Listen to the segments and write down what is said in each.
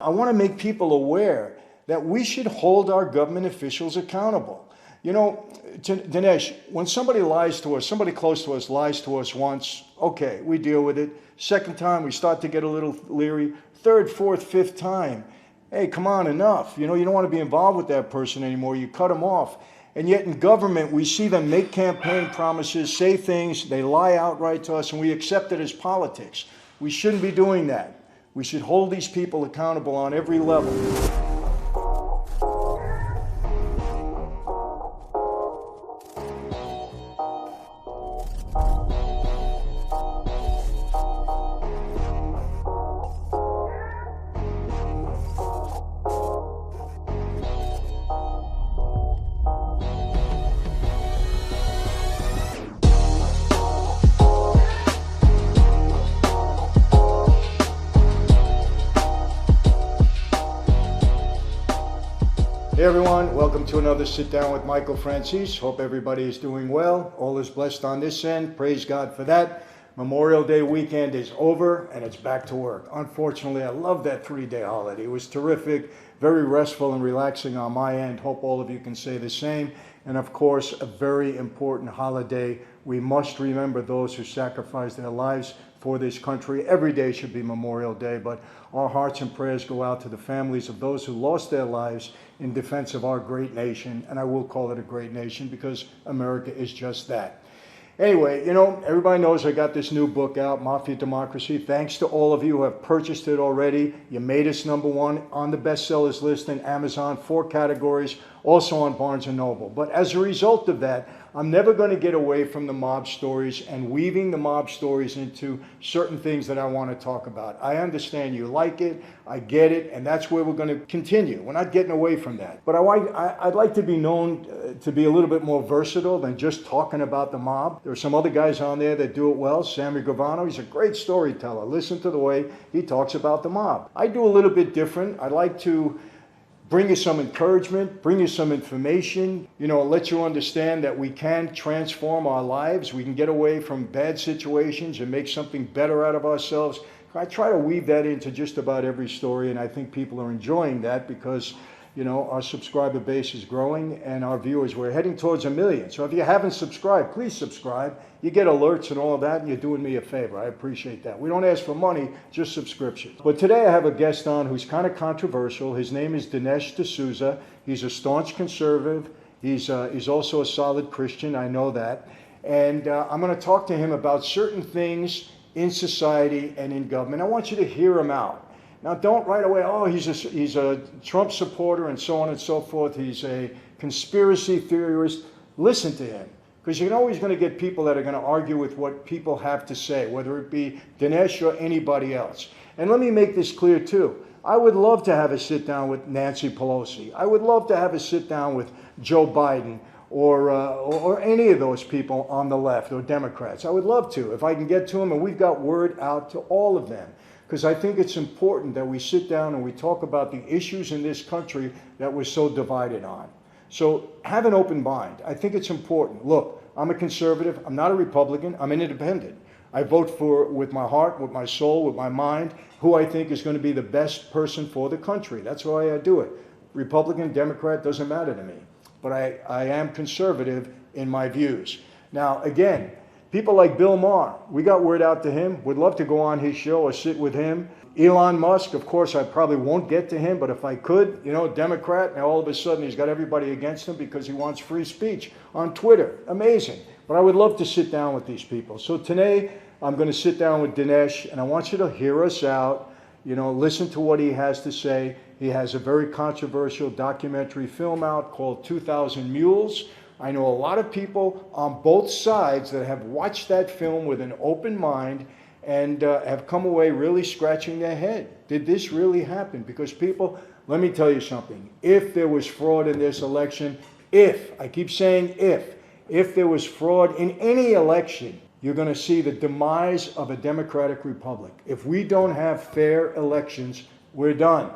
I want to make people aware that we should hold our government officials accountable. You know, Dinesh, when somebody lies to us, somebody close to us lies to us once, okay, we deal with it. Second time, we start to get a little leery. Third, fourth, fifth time, hey, come on, enough. You know, you don't want to be involved with that person anymore. You cut them off. And yet in government, we see them make campaign promises, say things, they lie outright to us, and we accept it as politics. We shouldn't be doing that. We should hold these people accountable on every level. Hey everyone, welcome to another Sit Down with Michael Franzese. Hope everybody is doing well. All is blessed on this end. Praise God for that. Memorial Day weekend is over and it's back to work. Unfortunately, I love that 3-day holiday. It was terrific, very restful and relaxing on my end. Hope all of you can say the same. And of course, a very important holiday. We must remember those who sacrificed their lives for this country. Every day should be Memorial Day, but our hearts and prayers go out to the families of those who lost their lives in defense of our great nation. And I will call it a great nation because America is just that. Anyway, you know, everybody knows I got this new book out, Mafia Democracy. Thanks to all of you who have purchased it already. You made us #1 on the bestsellers list in Amazon, 4 categories, also on Barnes & Noble. But as a result of that, I'm never going to get away from the mob stories and weaving the mob stories into certain things that I want to talk about. I understand you like it, I get it, and that's where we're going to continue. We're not getting away from that. But I'd like to be known to be a little bit more versatile than just talking about the mob. There are some other guys on there that do it well. Sammy Gravano, he's a great storyteller. Listen to the way he talks about the mob. I do a little bit different. I like to bring you some encouragement, bring you some information, you know, let you understand that we can transform our lives. We can get away from bad situations and make something better out of ourselves. I try to weave that into just about every story, and I think people are enjoying that because, you know, our subscriber base is growing and our viewers, we're heading towards 1 million. So if you haven't subscribed, please subscribe. You get alerts and all of that, and you're doing me a favor. I appreciate that. We don't ask for money, just subscription. But today I have a guest on who's kind of controversial. His name is Dinesh D'Souza. He's a staunch conservative. He's also a solid Christian, I know that. And I'm going to talk to him about certain things in society and in government. I want you to hear him out. Now, don't right away, oh, he's a Trump supporter and so on and so forth. He's a conspiracy theorist. Listen to him, because you're always going to get people that are going to argue with what people have to say, whether it be Dinesh or anybody else. And let me make this clear, too. I would love to have a sit-down with Nancy Pelosi. I would love to have a sit-down with Joe Biden or any of those people on the left or Democrats. I would love to, if I can get to them, and we've got word out to all of them. Because I think it's important that we sit down and we talk about the issues in this country that we're so divided on. So have an open mind. I think it's important. Look, I'm a conservative. I'm not a Republican. I'm an independent. I vote with my heart, with my soul, with my mind, who I think is going to be the best person for the country. That's why I do it. Republican, Democrat, doesn't matter to me. But I am conservative in my views. Now, again, people like Bill Maher, we got word out to him. Would love to go on his show or sit with him. Elon Musk, of course, I probably won't get to him, but if I could, you know, Democrat, now all of a sudden he's got everybody against him because he wants free speech on Twitter. Amazing. But I would love to sit down with these people. So today, I'm going to sit down with Dinesh, and I want you to hear us out, you know, listen to what he has to say. He has a very controversial documentary film out called 2000 Mules. I know a lot of people on both sides that have watched that film with an open mind and have come away really scratching their head. Did this really happen? Because people, let me tell you something. If there was fraud in this election, I keep saying if there was fraud in any election, you're going to see the demise of a democratic republic. If we don't have fair elections, we're done.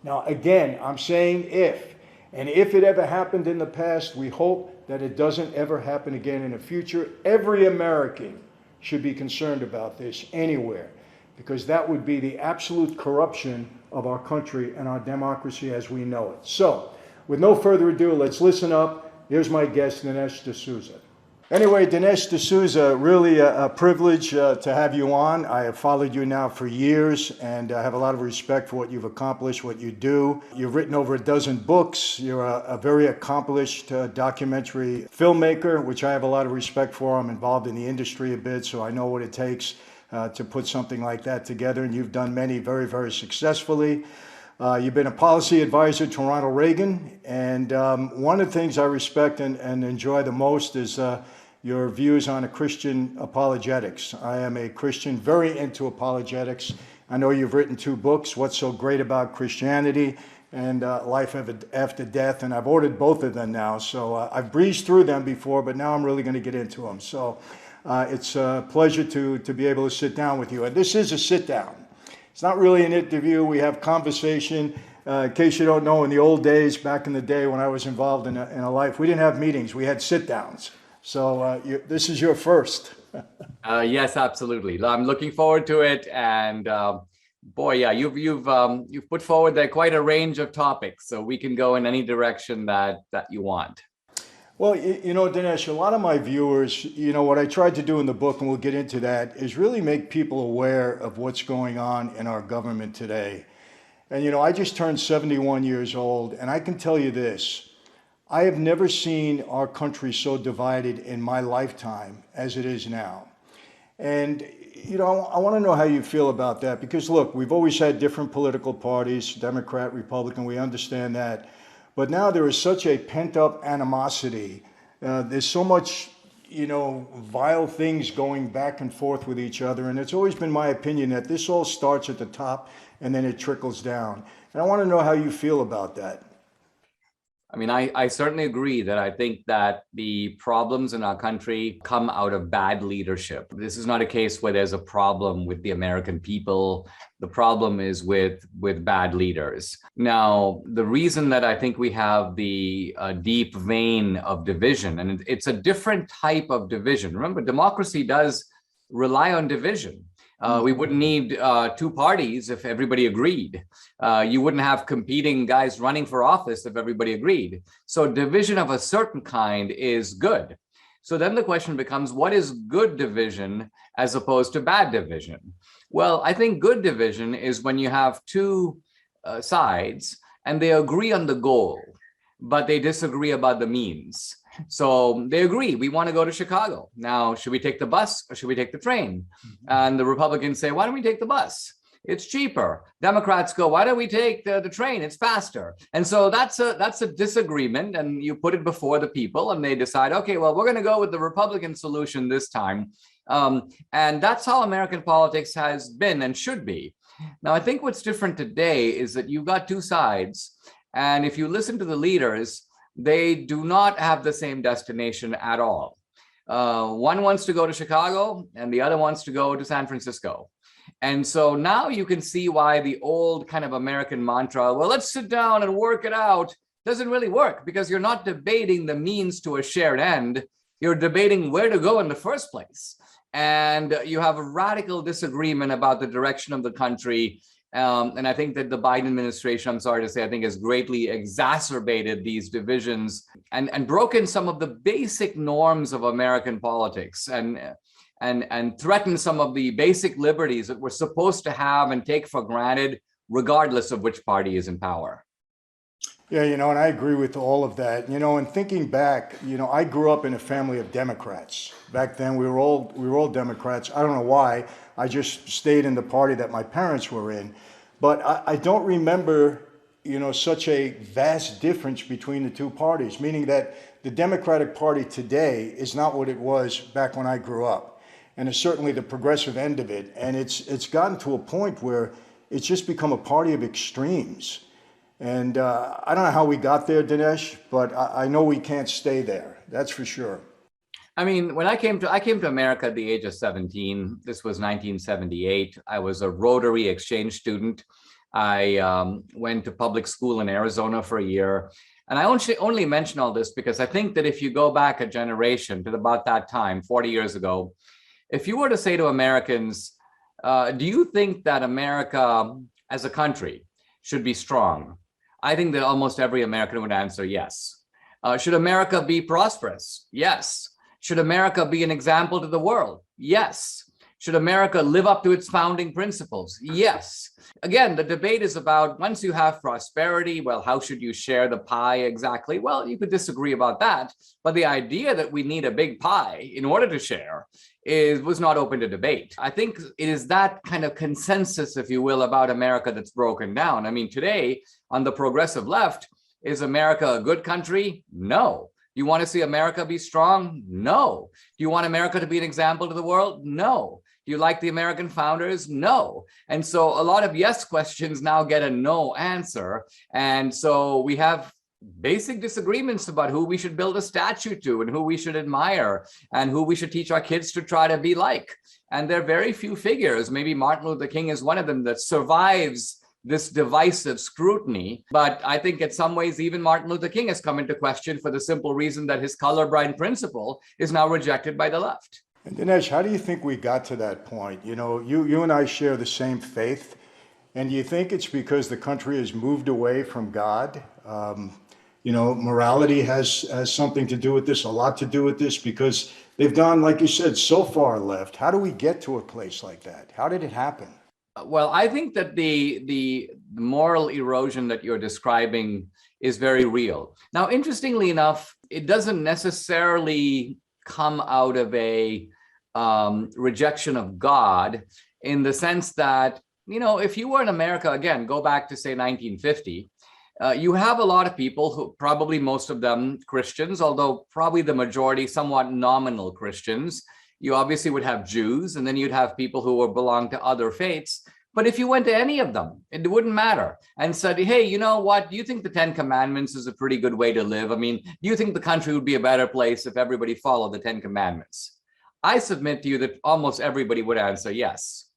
Now, again, I'm saying if. And if it ever happened in the past, we hope that it doesn't ever happen again in the future. Every American should be concerned about this anywhere, because that would be the absolute corruption of our country and our democracy as we know it. So, with no further ado, let's listen up. Here's my guest, Dinesh D'Souza. Anyway, Dinesh D'Souza, really a privilege to have you on. I have followed you now for years, and I have a lot of respect for what you've accomplished, what you do. You've written over a dozen books. You're a very accomplished documentary filmmaker, which I have a lot of respect for. I'm involved in the industry a bit, so I know what it takes to put something like that together, and you've done many very, very successfully. You've been a policy advisor to Ronald Reagan, and one of the things I respect and enjoy the most is your views on Christian apologetics. I am a Christian, very into apologetics. I know you've written 2 books, What's So Great About Christianity and Life After Death, and I've ordered both of them now. So I've breezed through them before, but now I'm really going to get into them. So it's a pleasure to be able to sit down with you. And this is a sit down. It's not really an interview. We have conversation. In case you don't know, in the old days, back in the day when I was involved in a life, we didn't have meetings. We had sit downs. So this is your first. Yes, absolutely. I'm looking forward to it. And boy, yeah, you've put forward there quite a range of topics, so we can go in any direction that you want. Well, you know, Dinesh, a lot of my viewers, you know, what I tried to do in the book, and we'll get into that, is really make people aware of what's going on in our government today. And, you know, I just turned 71 years old, and I can tell you this. I have never seen our country so divided in my lifetime as it is now. And, you know, I want to know how you feel about that, because, look, we've always had different political parties, Democrat, Republican, we understand that. But now there is such a pent-up animosity. There's so much, you know, vile things going back and forth with each other. And it's always been my opinion that this all starts at the top and then it trickles down. And I want to know how you feel about that. I mean, I certainly agree that I think that the problems in our country come out of bad leadership. This is not a case where there's a problem with the American people. The problem is with bad leaders. Now, the reason that I think we have the deep vein of division, and it's a different type of division. Remember, democracy does rely on division. We wouldn't need 2 parties if everybody agreed. You wouldn't have competing guys running for office if everybody agreed. So division of a certain kind is good. So then the question becomes, what is good division as opposed to bad division? Well, I think good division is when you have 2 sides and they agree on the goal, but they disagree about the means. So they agree, we want to go to Chicago. Now, should we take the bus or should we take the train? And the Republicans say, why don't we take the bus? It's cheaper. Democrats go, why don't we take the train? It's faster. And so that's a disagreement, and you put it before the people and they decide, okay, well, we're going to go with the Republican solution this time. And that's how American politics has been and should be. Now, I think what's different today is that you've got 2 sides. And if you listen to the leaders, they do not have the same destination at all. One wants to go to Chicago and the other wants to go to San Francisco. And so now you can see why the old kind of American mantra, well, let's sit down and work it out, doesn't really work, because you're not debating the means to a shared end. You're debating where to go in the first place. And you have a radical disagreement about the direction of the country. And I think that the Biden administration, I'm sorry to say, I think has greatly exacerbated these divisions and broken some of the basic norms of American politics and threatened some of the basic liberties that we're supposed to have and take for granted, regardless of which party is in power. Yeah, you know, and I agree with all of that. You know, and thinking back, you know, I grew up in a family of Democrats. Back then, we were all Democrats. I don't know why. I just stayed in the party that my parents were in. But I don't remember, you know, such a vast difference between the 2 parties, meaning that the Democratic Party today is not what it was back when I grew up. And it's certainly the progressive end of it. And it's gotten to a point where it's just become a party of extremes. And I don't know how we got there, Dinesh, but I know we can't stay there. That's for sure. I mean, when I came to America at the age of 17, this was 1978. I was a Rotary exchange student. I went to public school in Arizona for a year. And I only mention all this because I think that if you go back a generation to about that time, 40 years ago, if you were to say to Americans, do you think that America as a country should be strong? I think that almost every American would answer yes. Should America be prosperous? Yes. Should America be an example to the world? Yes. Should America live up to its founding principles? Yes. Again, the debate is about once you have prosperity, well, how should you share the pie exactly? Well, you could disagree about that. But the idea that we need a big pie in order to share was not open to debate. I think it is that kind of consensus, if you will, about America that's broken down. I mean, today on the progressive left, is America a good country? No. You want to see America be strong? No. Do you want America to be an example to the world? No. Do you like the American founders? No. And so a lot of yes questions now get a no answer. And so we have basic disagreements about who we should build a statue to and who we should admire and who we should teach our kids to try to be like. And there are very few figures, maybe Martin Luther King is one of them, that survives this divisive scrutiny. But I think in some ways, even Martin Luther King has come into question for the simple reason that his colorblind principle is now rejected by the left. And Dinesh, how do you think we got to that point? You know, you and I share the same faith. And do you think it's because the country has moved away from God? You know, morality has something to do with this, a lot to do with this, because they've gone, like you said, so far left. How do we get to a place like that? How did it happen? Well, I think that the moral erosion that you're describing is very real. Now, interestingly enough, it doesn't necessarily come out of a rejection of God in the sense that, you know, if you were in America, again, go back to say 1950, you have a lot of people who probably most of them Christians, although probably the majority somewhat nominal Christians. You obviously would have Jews, and then you'd have people who would belong to other faiths. But if you went to any of them, it wouldn't matter, and said, hey, you know what? Do you think the 10 Commandments is a pretty good way to live? I mean, do you think the country would be a better place if everybody followed the 10 Commandments? I submit to you that almost everybody would answer yes.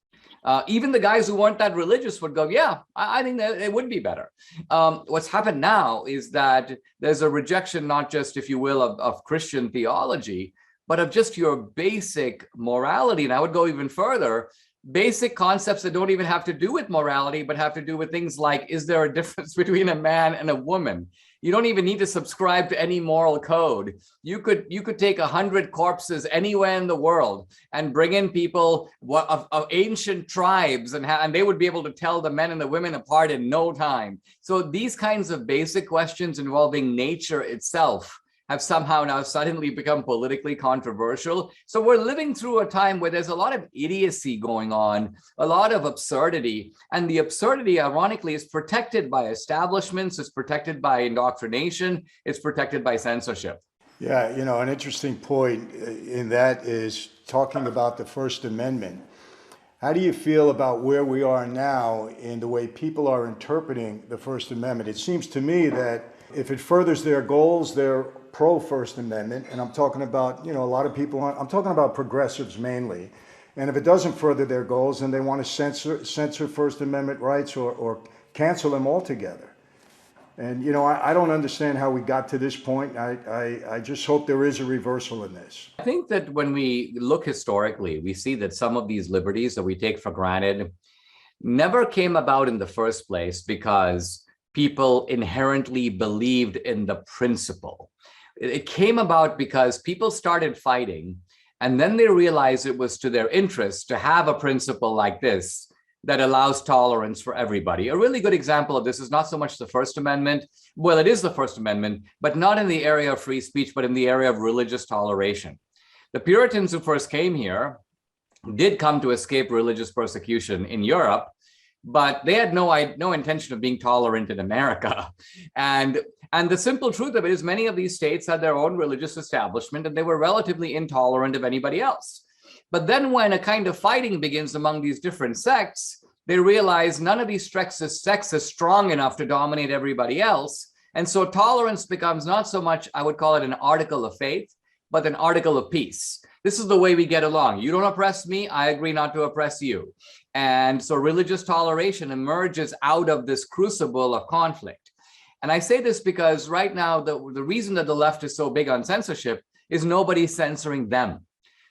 Even the guys who weren't that religious would go, yeah, I think that it would be better. What's happened now is that there's a rejection, not just, if you will, of Christian theology, but of just your basic morality. And I would go even further, basic concepts that don't even have to do with morality, but have to do with things like, is there a difference between a man and a woman? You don't even need to subscribe to any moral code. You could take 100 corpses anywhere in the world and bring in people of ancient tribes, and they would be able to tell the men and the women apart in no time. So these kinds of basic questions involving nature itself have somehow now suddenly become politically controversial. So we're living through a time where there's a lot of idiocy going on, a lot of absurdity. And the absurdity, ironically, is protected by establishments, it's protected by indoctrination, it's protected by censorship. Yeah, you know, an interesting point in that is talking about the First Amendment. How do you feel about where we are now in the way people are interpreting the First Amendment? It seems to me that if it furthers their goals, they're pro-First Amendment, and I'm talking about, you know, a lot of people, I'm talking about progressives mainly, and if it doesn't further their goals, then they want to censor First Amendment rights or cancel them altogether. And, you know, I don't understand how we got to this point. I just hope there is a reversal in this. I think that when we look historically, we see that some of these liberties that we take for granted never came about in the first place because people inherently believed in the principle. It came about because people started fighting, and then they realized it was to their interest to have a principle like this that allows tolerance for everybody. A really good example of this is not so much the First Amendment. Well, it is the First Amendment, but not in the area of free speech, but in the area of religious toleration. The Puritans who first came here did come to escape religious persecution in Europe, but they had no intention of being tolerant in America. And the simple truth of it is many of these states had their own religious establishment, and they were relatively intolerant of anybody else. But then when a kind of fighting begins among these different sects, they realize none of these sects is strong enough to dominate everybody else. And so tolerance becomes not so much, I would call it an article of faith, but an article of peace. This is the way we get along. You don't oppress me, I agree not to oppress you. And so religious toleration emerges out of this crucible of conflict. And I say this because right now, the reason that the left is so big on censorship is nobody's censoring them.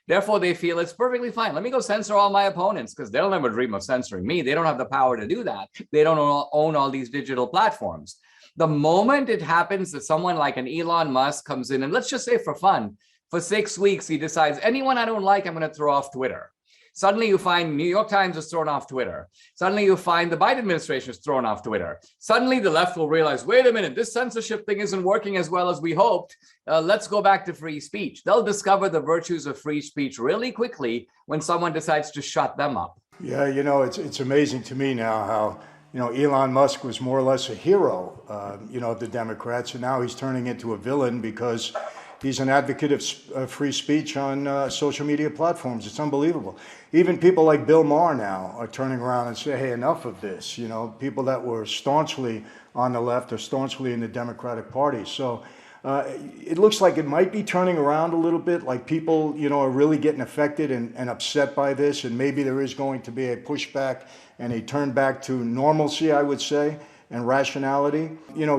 Therefore, they feel it's perfectly fine. Let me go censor all my opponents because they'll never dream of censoring me. They don't have the power to do that. They don't own all these digital platforms. The moment it happens that someone like an Elon Musk comes in, and let's just say for fun, for 6 weeks, he decides anyone I don't like, I'm going to throw off Twitter. Suddenly you find New York Times is thrown off Twitter. Suddenly you find the Biden administration is thrown off Twitter. Suddenly the left will realize, wait a minute, this censorship thing isn't working as well as we hoped. Let's go back to free speech. They'll discover the virtues of free speech really quickly when someone decides to shut them up. Yeah, it's amazing to me now how, Elon Musk was more or less a hero, of the Democrats, and now he's turning into a villain because he's an advocate of free speech on social media platforms. It's unbelievable. Even people like Bill Maher now are turning around and say, hey, enough of this. People that were staunchly on the left are staunchly in the Democratic Party. So it looks like it might be turning around a little bit, like people, are really getting affected and upset by this. And maybe there is going to be a pushback and a turn back to normalcy, I would say, and rationality.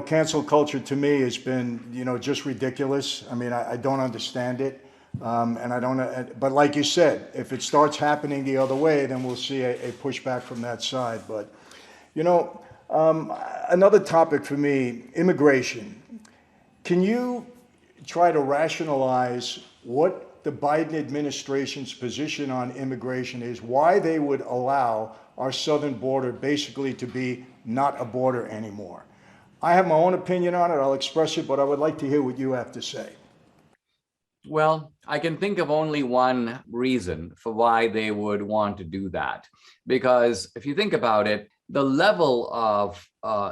Cancel culture to me has been, just ridiculous. I mean, I don't understand it. And I don't, but like you said, if it starts happening the other way, then we'll see a pushback from that side. But, another topic for me, immigration. Can you try to rationalize what the Biden administration's position on immigration is, why they would allow our southern border basically to be not a border anymore? I have my own opinion on it. I'll express it, but I would like to hear what you have to say. Well, I can think of only one reason for why they would want to do that. Because if you think about it, the level of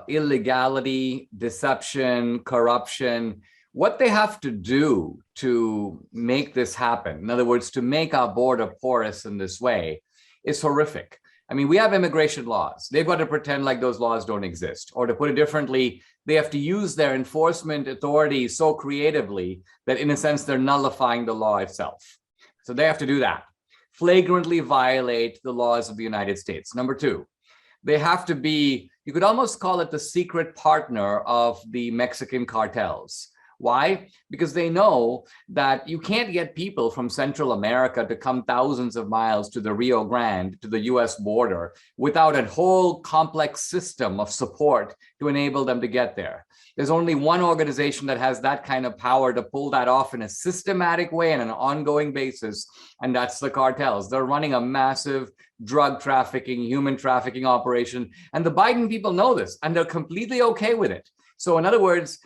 illegality, deception, corruption, what they have to do to make this happen, in other words, to make our border porous in this way, is horrific. I mean, we have immigration laws. They've got to pretend like those laws don't exist. Or to put it differently, they have to use their enforcement authority so creatively that in a sense, they're nullifying the law itself. So they have to do that. Flagrantly violate the laws of the United States. Number two, they have to be, you could almost call it the secret partner of the Mexican cartels. Why? Because they know that you can't get people from Central America to come thousands of miles to the Rio Grande, to the US border, without a whole complex system of support to enable them to get there. There's only one organization that has that kind of power to pull that off in a systematic way and an ongoing basis, and that's the cartels. They're running a massive drug trafficking, human trafficking operation, and the Biden people know this, and they're completely okay with it. So in other words,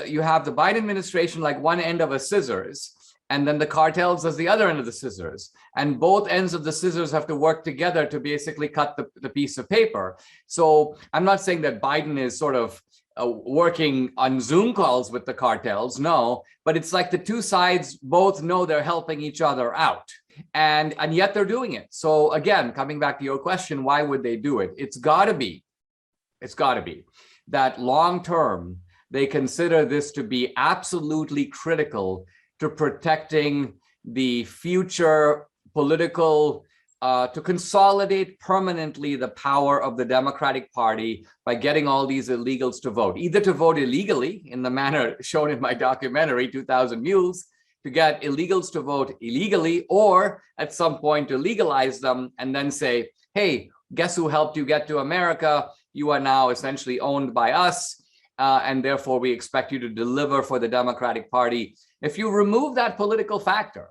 you have the Biden administration like one end of a scissors, and then the cartels as the other end of the scissors. And both ends of the scissors have to work together to basically cut the piece of paper. So I'm not saying that Biden is sort of working on Zoom calls with the cartels, no, but it's like the two sides both know they're helping each other out. And yet they're doing it. So again, coming back to your question, why would they do it? It's got to be that long term, they consider this to be absolutely critical to protecting the future political, to consolidate permanently the power of the Democratic Party by getting all these illegals to vote, either to vote illegally in the manner shown in my documentary, 2000 Mules, to get illegals to vote illegally, or at some point to legalize them and then say, hey, guess who helped you get to America? You are now essentially owned by us. And therefore, we expect you to deliver for the Democratic Party. If you remove that political factor,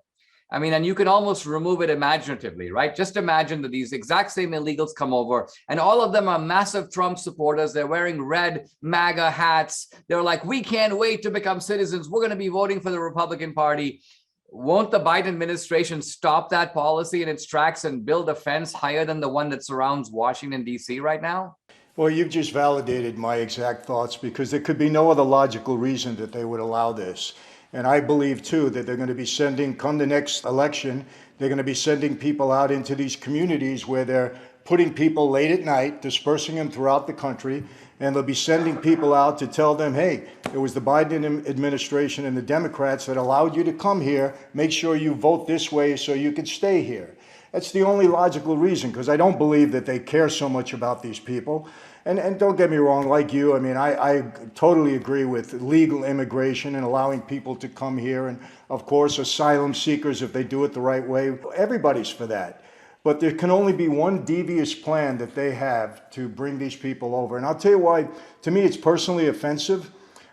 I mean, and you can almost remove it imaginatively, right? Just imagine that these exact same illegals come over and all of them are massive Trump supporters. They're wearing red MAGA hats. They're like, we can't wait to become citizens. We're going to be voting for the Republican Party. Won't the Biden administration stop that policy in its tracks and build a fence higher than the one that surrounds Washington, D.C. right now? Well, you've just validated my exact thoughts, because there could be no other logical reason that they would allow this. And I believe, too, that they're going to be sending, come the next election, they're going to be sending people out into these communities where they're putting people late at night, dispersing them throughout the country, and they'll be sending people out to tell them, hey, it was the Biden administration and the Democrats that allowed you to come here. Make sure you vote this way so you can stay here. That's the only logical reason, because I don't believe that they care so much about these people. And don't get me wrong, like you, I mean, I totally agree with legal immigration and allowing people to come here. And of course, asylum seekers, if they do it the right way, everybody's for that. But there can only be one devious plan that they have to bring these people over. And I'll tell you why, to me, it's personally offensive.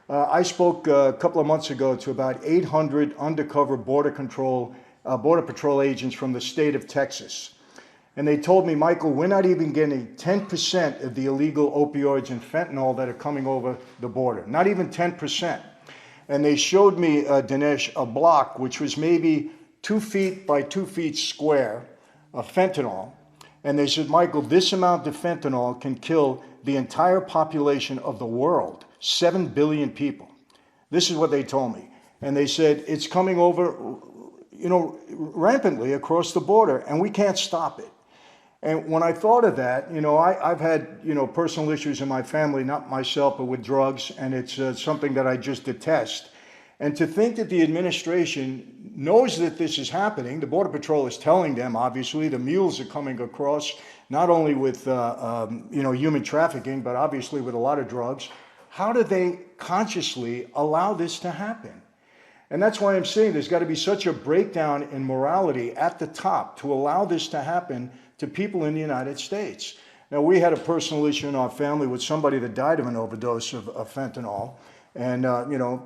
I spoke a couple of months ago to about 800 undercover border patrol agents from the state of Texas. And they told me, Michael, we're not even getting 10% of the illegal opioids and fentanyl that are coming over the border. Not even 10%. And they showed me, Dinesh, a block which was maybe 2 feet by 2 feet square of fentanyl. And they said, Michael, this amount of fentanyl can kill the entire population of the world, 7 billion people. This is what they told me. And they said, it's coming over, rampantly across the border, and we can't stop it. And when I thought of that, I've had, personal issues in my family, not myself, but with drugs, and it's something that I just detest. And to think that the administration knows that this is happening, the Border Patrol is telling them, obviously, the mules are coming across, not only with, human trafficking, but obviously with a lot of drugs. How do they consciously allow this to happen? And that's why I'm saying there's got to be such a breakdown in morality at the top to allow this to happen to people in the United States. Now, we had a personal issue in our family with somebody that died of an overdose of fentanyl. And,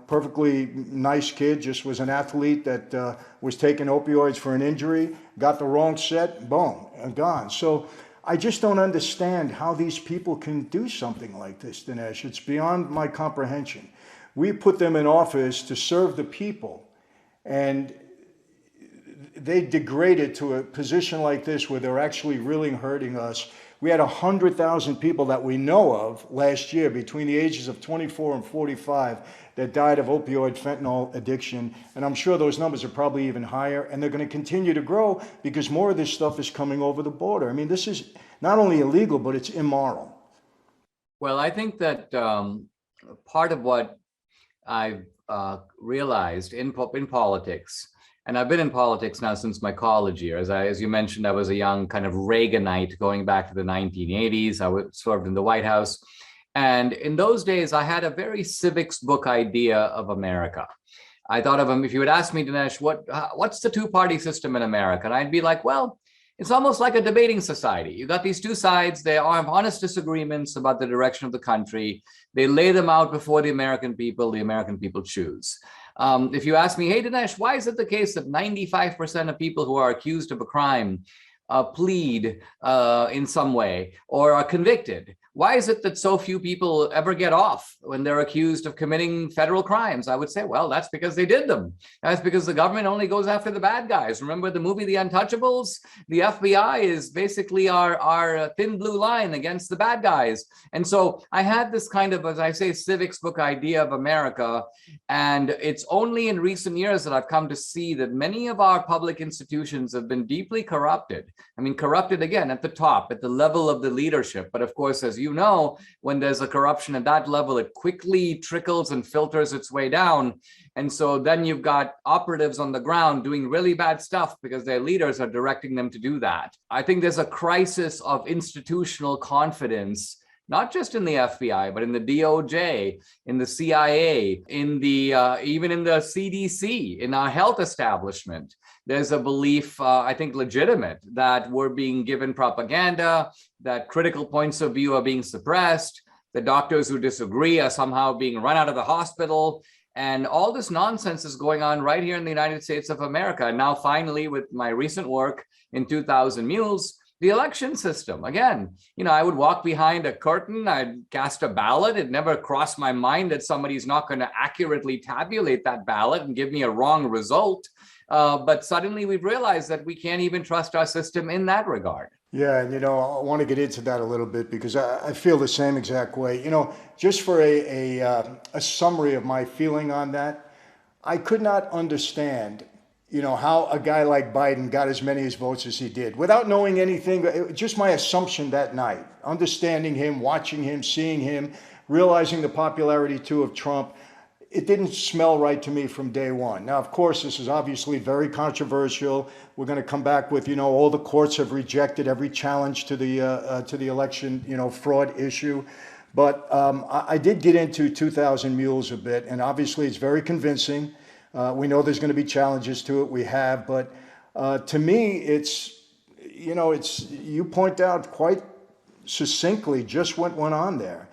perfectly nice kid, just was an athlete that was taking opioids for an injury, got the wrong set, boom, gone. So I just don't understand how these people can do something like this, Dinesh. It's beyond my comprehension. We put them in office to serve the people, and they degraded to a position like this where they're actually really hurting us. We had 100,000 people that we know of last year between the ages of 24 and 45 that died of opioid fentanyl addiction. And I'm sure those numbers are probably even higher, and they're going to continue to grow because more of this stuff is coming over the border. I mean, this is not only illegal, but it's immoral. Well, I think that part of what I've realized in politics, and I've been in politics now since my college years. As you mentioned, I was a young kind of Reaganite going back to the 1980s. I served in the White House. And in those days, I had a very civics book idea of America. I thought of them, if you would ask me, Dinesh, what's the two-party system in America? And I'd be like, well, it's almost like a debating society. You got these two sides. They have honest disagreements about the direction of the country. They lay them out before the American people choose. If you ask me, hey, Dinesh, why is it the case that 95% of people who are accused of a crime plead in some way or are convicted? Why is it that so few people ever get off when they're accused of committing federal crimes? I would say, well, that's because they did them. That's because the government only goes after the bad guys. Remember the movie The Untouchables? The FBI is basically our thin blue line against the bad guys. And so I had this kind of, as I say, civics book idea of America. And it's only in recent years that I've come to see that many of our public institutions have been deeply corrupted. I mean, corrupted again at the top, at the level of the leadership. But of course, as you know, when there's a corruption at that level, it quickly trickles and filters its way down. And so then you've got operatives on the ground doing really bad stuff because their leaders are directing them to do that. I think there's a crisis of institutional confidence, not just in the FBI, but in the DOJ, in the CIA, in the even in the CDC, in our health establishment. There's a belief, I think legitimate, that we're being given propaganda, that critical points of view are being suppressed, the doctors who disagree are somehow being run out of the hospital. And all this nonsense is going on right here in the United States of America. And now finally, with my recent work in 2000 Mules, the election system. Again, I would walk behind a curtain, I'd cast a ballot. It never crossed my mind that somebody's not going to accurately tabulate that ballot and give me a wrong result. But suddenly we've realized that we can't even trust our system in that regard. Yeah, and I want to get into that a little bit because I feel the same exact way. Just for a summary of my feeling on that, I could not understand how a guy like Biden got as many votes as he did without knowing anything. Just my assumption that night, understanding him, watching him, seeing him, realizing the popularity too of Trump. it didn't smell right to me from day one. Now, of course, this is obviously very controversial. We're going to come back with, all the courts have rejected every challenge to the election, fraud issue. But I did get into 2,000 Mules a bit, and obviously it's very convincing. We know there's going to be challenges to it. We have, but to me, you point out quite succinctly just what went on there.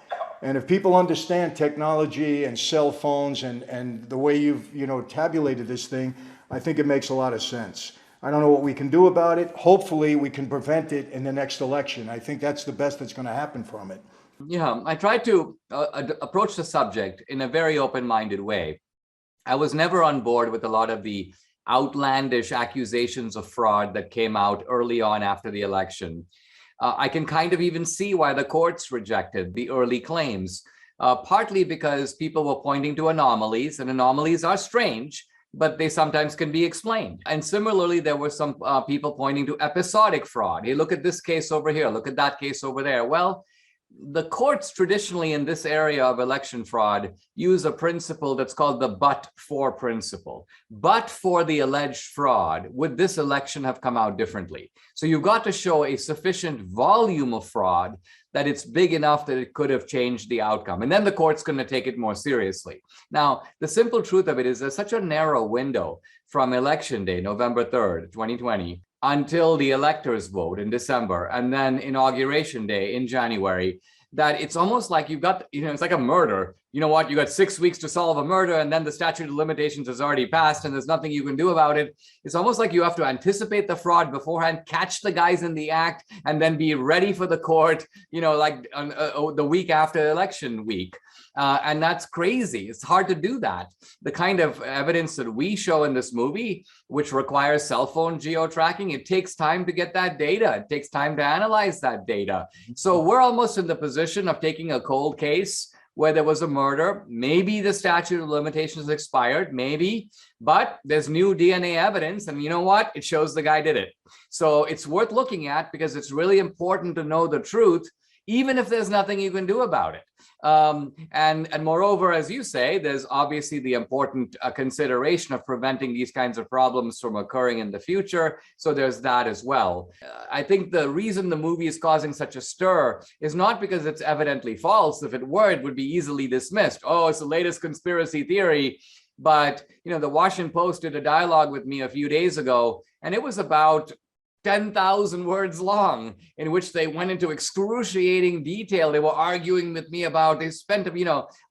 And if people understand technology and cell phones and the way you've, tabulated this thing, I think it makes a lot of sense. I don't know what we can do about it. Hopefully we can prevent it in the next election. I think that's the best that's going to happen from it. Yeah, I tried to approach the subject in a very open-minded way. I was never on board with a lot of the outlandish accusations of fraud that came out early on after the election. I can kind of even see why the courts rejected the early claims, partly because people were pointing to anomalies, and anomalies are strange, but they sometimes can be explained. And similarly, there were some people pointing to episodic fraud. Hey, look at this case over here, look at that case over there. Well, the courts traditionally in this area of election fraud use a principle that's called the but-for principle. But for the alleged fraud, would this election have come out differently? So you've got to show a sufficient volume of fraud that it's big enough that it could have changed the outcome. And then the court's going to take it more seriously. Now, the simple truth of it is there's such a narrow window from election day, November 3rd, 2020, until the electors vote in December, and then inauguration day in January, that it's almost like you've got, it's like a murder. You know what? You got 6 weeks to solve a murder, and then the statute of limitations has already passed, and there's nothing you can do about it. It's almost like you have to anticipate the fraud beforehand, catch the guys in the act, and then be ready for the court, like the week after election week. And that's crazy. It's hard to do that. The kind of evidence that we show in this movie, which requires cell phone geo-tracking, it takes time to get that data. It takes time to analyze that data. So we're almost in the position of taking a cold case where there was a murder. Maybe the statute of limitations expired, maybe, but there's new DNA evidence, and you know what? It shows the guy did it. So it's worth looking at because it's really important to know the truth, even if there's nothing you can do about it. And moreover, as you say, there's obviously the important consideration of preventing these kinds of problems from occurring in the future. So there's that as well. I think the reason the movie is causing such a stir is not because it's evidently false. If it were, it would be easily dismissed. Oh, it's the latest conspiracy theory. But, the Washington Post did a dialogue with me a few days ago, and it was about 10,000 words long, in which they went into excruciating detail. They were arguing with me about, they spent,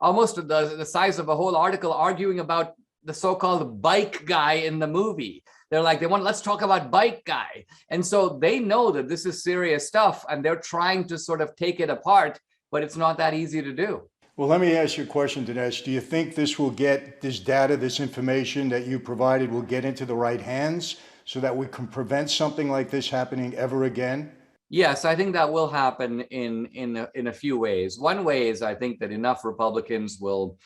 almost the size of a whole article arguing about the so-called bike guy in the movie. They're like, let's talk about bike guy. And so they know that this is serious stuff, and they're trying to sort of take it apart, but it's not that easy to do. Well, let me ask you a question, Dinesh. Do you think this data, this information that you provided will get into the right hands, so that we can prevent something like this happening ever again? Yes, I think that will happen in a few ways. One way is I think that enough Republicans will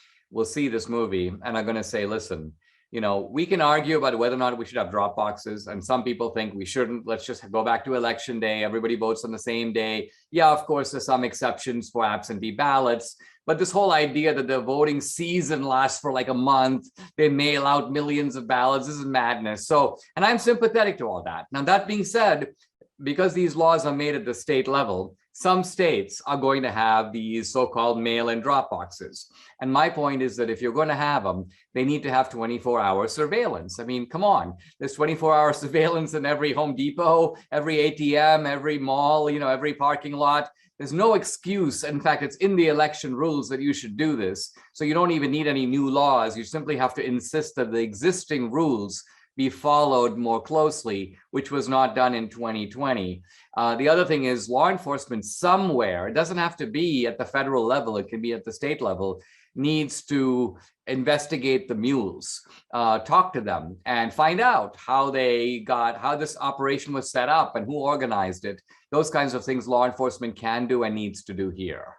see this movie and are going to say, listen, we can argue about whether or not we should have drop boxes, and some people think we shouldn't. Let's just go back to election day. Everybody votes on the same day. Yeah, of course, there's some exceptions for absentee ballots. But this whole idea that the voting season lasts for like a month, they mail out millions of ballots, this is madness. So, and I'm sympathetic to all that. Now, that being said, because these laws are made at the state level, some states are going to have these so-called mail-in drop boxes. And my point is that if you're going to have them, they need to have 24-hour surveillance. I mean, come on, there's 24-hour surveillance in every Home Depot, every ATM, every mall, every parking lot. There's no excuse. In fact, it's in the election rules that you should do this. So you don't even need any new laws. You simply have to insist that the existing rules be followed more closely, which was not done in 2020. The other thing is law enforcement somewhere, it doesn't have to be at the federal level, it can be at the state level, needs to investigate the Mules, talk to them and find out how this operation was set up and who organized it. Those kinds of things law enforcement can do and needs to do here.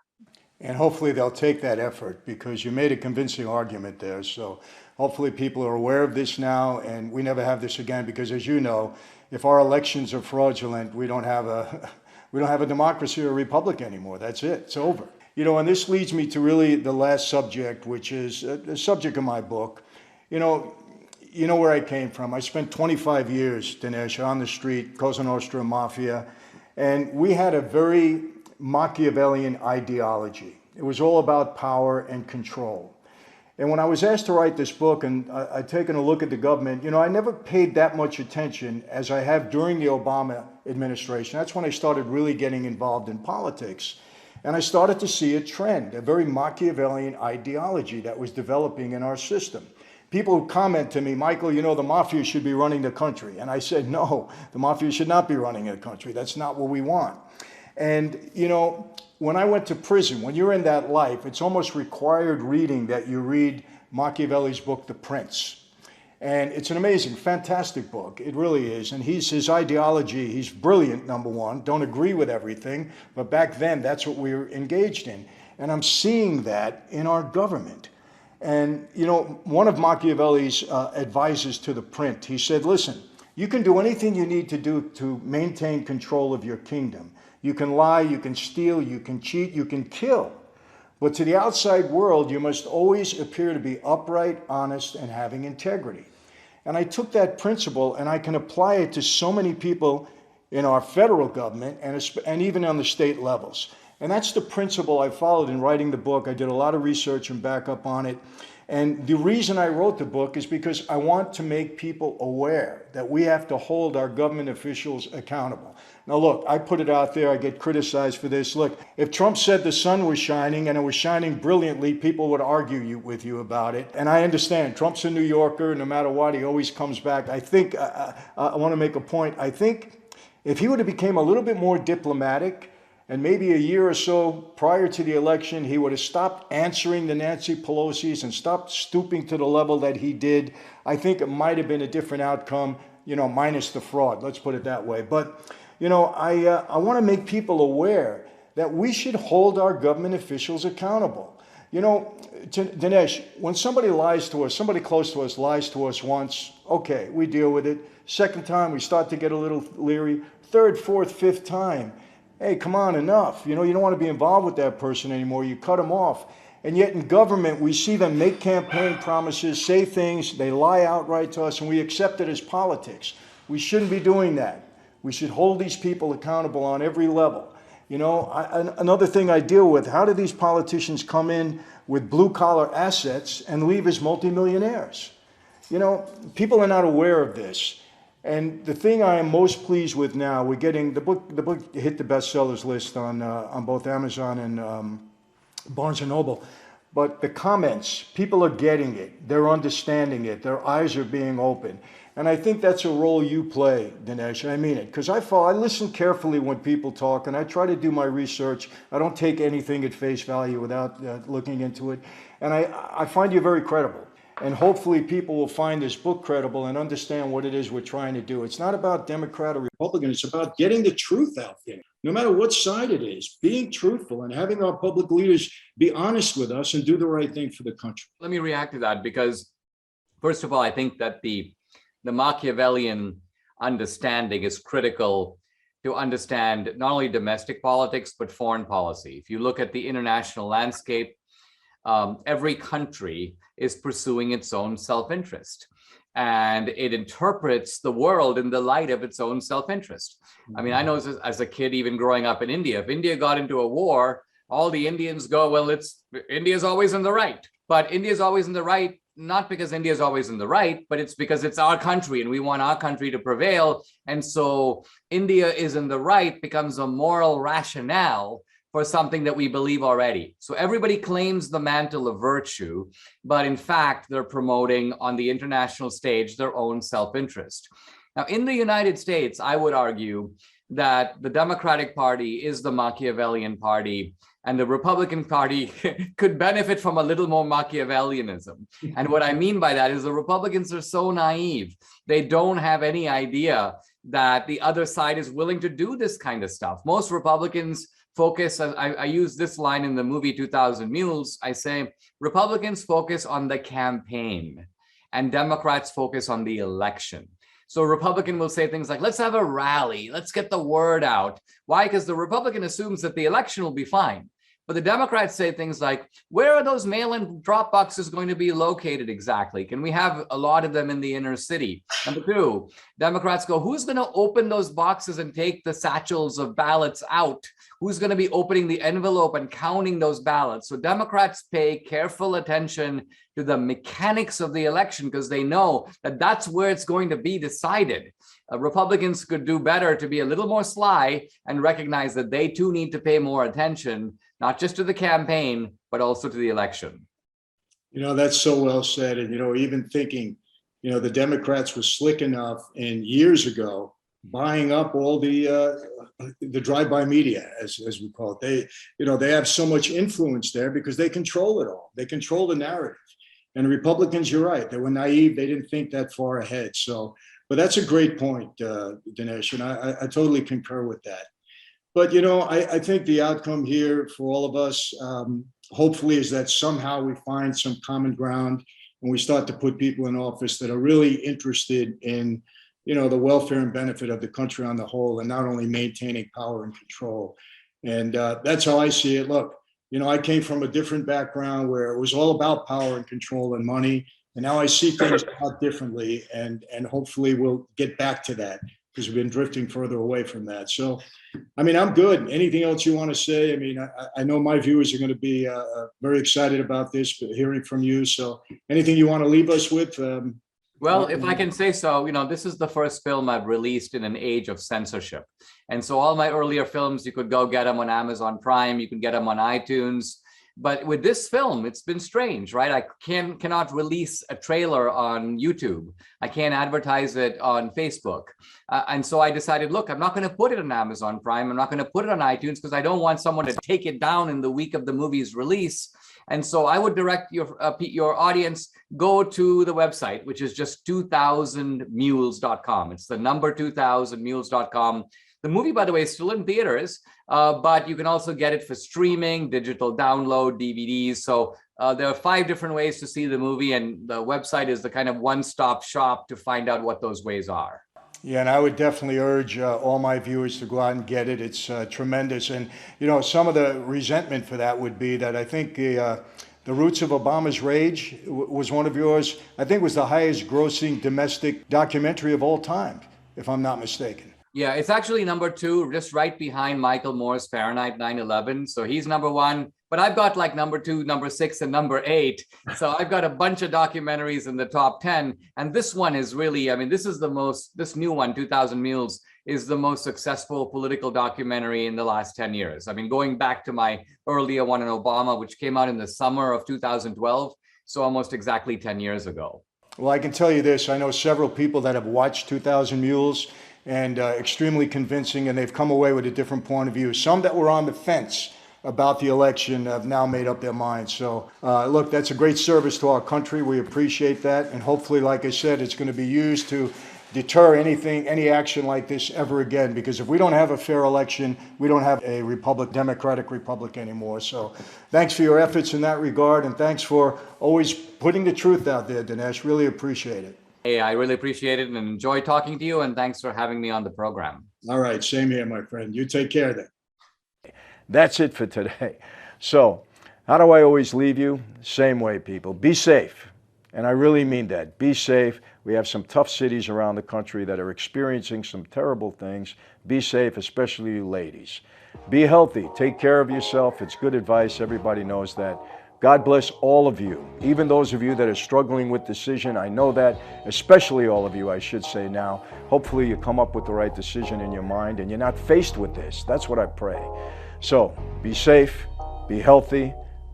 And hopefully they'll take that effort, because you made a convincing argument there. So hopefully people are aware of this now, and we never have this again, because as you know, if our elections are fraudulent, we don't have a democracy or a republic anymore. That's it. It's over. And this leads me to really the last subject, which is the subject of my book. You know, you know where I came from. I spent 25 years, Dinesh, on the street, Cosa Nostra Mafia, and we had a very Machiavellian ideology. It was all about power and control. And when I was asked to write this book and I'd taken a look at the government, I never paid that much attention as I have during the Obama administration. That's when I started really getting involved in politics. And I started to see a trend, a very Machiavellian ideology that was developing in our system. People would comment to me, Michael, the mafia should be running the country. And I said, no, the mafia should not be running the country. That's not what we want. And, when I went to prison, when you're in that life, it's almost required reading that you read Machiavelli's book, The Prince. And it's an amazing, fantastic book. It really is. And his ideology, he's brilliant, number one. Don't agree with everything. But back then, that's what we were engaged in. And I'm seeing that in our government. And, one of Machiavelli's advisors to the Prince, he said, listen, you can do anything you need to do to maintain control of your kingdom. You can lie, you can steal, you can cheat, you can kill. But to the outside world, you must always appear to be upright, honest, and having integrity. And I took that principle and I can apply it to so many people in our federal government and even on the state levels. And that's the principle I followed in writing the book. I did a lot of research and backup on it. And the reason I wrote the book is because I want to make people aware that we have to hold our government officials accountable. Now, look, I put it out there. I get criticized for this. Look, if Trump said the sun was shining and it was shining brilliantly, people would argue with you about it. And I understand. Trump's a New Yorker. No matter what, he always comes back. I think I want to make a point. I think if he would have become a little bit more diplomatic, and maybe a year or so prior to the election, he would have stopped answering the Nancy Pelosi's and stopped stooping to the level that he did. I think it might have been a different outcome, minus the fraud. Let's put it that way. But, I want to make people aware that we should hold our government officials accountable. Dinesh, when somebody lies to us, somebody close to us lies to us once, okay, we deal with it. Second time, we start to get a little leery. Third, fourth, fifth time. Hey, come on, enough. You don't want to be involved with that person anymore. You cut them off. And yet in government, we see them make campaign promises, say things, they lie outright to us, and we accept it as politics. We shouldn't be doing that. We should hold these people accountable on every level. Another thing I deal with, how do these politicians come in with blue-collar assets and leave as multimillionaires? People are not aware of this. And the thing I am most pleased with now, we're getting the book hit the bestsellers list on both Amazon and Barnes & Noble. But the comments, people are getting it. They're understanding it. Their eyes are being opened. And I think that's a role you play, Dinesh. I mean it. Because I listen carefully when people talk, and I try to do my research. I don't take anything at face value without looking into it. And I find you very credible. And hopefully people will find this book credible and understand what it is we're trying to do. It's not about Democrat or Republican. It's about getting the truth out there, no matter what side it is, being truthful and having our public leaders be honest with us and do the right thing for the country. Let me react to that because, first of all, I think that the Machiavellian understanding is critical to understand not only domestic politics, but foreign policy. If you look at the international landscape, every country is pursuing its own self-interest, and it interprets the world in the light of its own self-interest. I mean, I know as a kid, even growing up in India, if India got into a war, all the Indians go, well, India's always in the right. But India's always in the right, not because India's always in the right, but it's because it's our country and we want our country to prevail. And so India is in the right becomes a moral rationale for something that we believe already. So everybody claims the mantle of virtue, but in fact, they're promoting on the international stage their own self-interest. Now, in the United States, I would argue that the Democratic Party is the Machiavellian party, and the Republican Party could benefit from a little more Machiavellianism. And what I mean by that is the Republicans are so naive. They don't have any idea that the other side is willing to do this kind of stuff. Most Republicans focus, I use this line in the movie 2000 Mules, I say, Republicans focus on the campaign and Democrats focus on the election. So a Republican will say things like, let's have a rally, let's get the word out. Why? Because the Republican assumes that the election will be fine. But the Democrats say things like, where are those mail-in drop boxes going to be located exactly? Can we have a lot of them in the inner city? Number two, Democrats go, who's going to open those boxes and take the satchels of ballots out? Who's going to be opening the envelope and counting those ballots? So Democrats pay careful attention to the mechanics of the election because they know that that's where it's going to be decided. Republicans could do better to be a little more sly and recognize that they too need to pay more attention, not just to the campaign, but also to the election. That's so well said. And, even thinking, the Democrats were slick enough in years ago buying up all the drive-by media, as we call it. They have so much influence there because they control it all. They control the narrative. And the Republicans, you're right, they were naive. They didn't think that far ahead. But that's a great point, Dinesh, and I totally concur with that. But, I think the outcome here for all of us, hopefully, is that somehow we find some common ground and we start to put people in office that are really interested in, the welfare and benefit of the country on the whole, and not only maintaining power and control. And that's how I see it. Look, I came from a different background where it was all about power and control and money. And now I see things a lot differently, and hopefully we'll get back to that because we've been drifting further away from that. So, I'm good. Anything else you want to say? I know my viewers are going to be very excited about this, but hearing from you. So anything you want to leave us with? Well, if I can say so, this is the first film I've released in an age of censorship. And so all my earlier films, you could go get them on Amazon Prime, you can get them on iTunes. But with this film, it's been strange, right? I cannot release a trailer on YouTube. I can't advertise it on Facebook. And so I decided, look, I'm not going to put it on Amazon Prime. I'm not going to put it on iTunes because I don't want someone to take it down in the week of the movie's release. And so I would direct your audience, go to the website, which is just 2000mules.com. It's the number 2000mules.com. The movie, by the way, is still in theaters, but you can also get it for streaming, digital download, DVDs. So there are 5 different ways to see the movie, and the website is the kind of one-stop shop to find out what those ways are. Yeah, and I would definitely urge all my viewers to go out and get it. It's tremendous. And, some of the resentment for that would be that I think the Roots of Obama's Rage was one of yours. I think was the highest grossing domestic documentary of all time, if I'm not mistaken. Yeah, it's actually number 2, just right behind Michael Moore's Fahrenheit 9/11. So he's number 1, but I've got like number 2, number 6, and number 8. So I've got a bunch of documentaries in the top 10. And this one is really, this new one, 2000 Mules, is the most successful political documentary in the last 10 years. Going back to my earlier one on Obama, which came out in the summer of 2012. So almost exactly 10 years ago. Well, I can tell you this. I know several people that have watched 2000 Mules, and extremely convincing, and they've come away with a different point of view. Some that were on the fence about the election have now made up their minds. So look, that's a great service to our country. We appreciate that, and hopefully, like I said, it's going to be used to deter any action like this ever again, because if we don't have a fair election, we don't have a democratic republic anymore. So thanks for your efforts in that regard, and thanks for always putting the truth out there, Dinesh. Really appreciate it. Hey, I really appreciate it and enjoy talking to you, and thanks for having me on the program. All right, same here, my friend. You take care then. That's it for today. So, how do I always leave you? Same way, people. Be safe. And I really mean that. Be safe. We have some tough cities around the country that are experiencing some terrible things. Be safe, especially you ladies. Be healthy. Take care of yourself. It's good advice. Everybody knows that. God bless all of you, even those of you that are struggling with decision. I know that, especially all of you, I should say now. Hopefully you come up with the right decision in your mind and you're not faced with this. That's what I pray. So be safe, be healthy.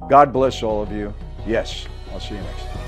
God bless all of you. Yes, I'll see you next time.